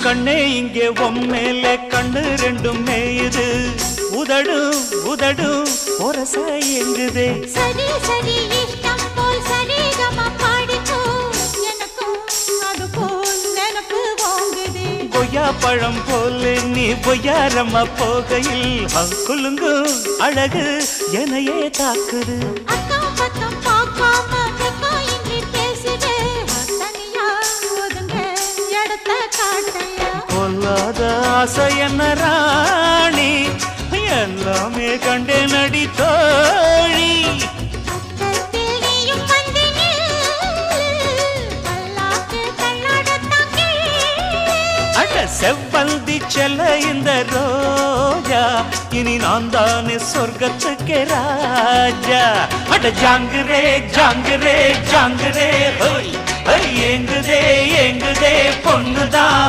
கண்ணே இங்கே உம்மேல கண்ணு ரெண்டும் மேயுது உதடும் உதடும் ஒரச எங்குதே சரி சரி இஷ்டம் போல் சரிகம பாடிக்கோ எனக்கும் அது போல் நினப்பு வாங்குதே கொய்யா பழம் போல நீ பொய்யாரம்மா போகையில் குலுங்கும் அழகு எனையே தாக்குது அக்கம் பக்கம் பார்க்காம வெக்கம் இன்றி பேசுது தனியா ஒதுங்க இடத்த காட்டையா கொல்லாத ஆசை என்ன ராணி எல்லாமே கண்டே நடி தோழி பக்கத்தில் நீயும் வந்து பல்லாக்கு கண்ணாடத்தான் அட செவ்வந்தி செல்ல இந்த ரோஜா இனி நான் தானே சொர்க்கத்துக்கு ராஜா அட ஜாங்குரே ஜாங்குரே ஜாங்குரே ஏங்குதே ஏங்குதே பொண்ணுதான்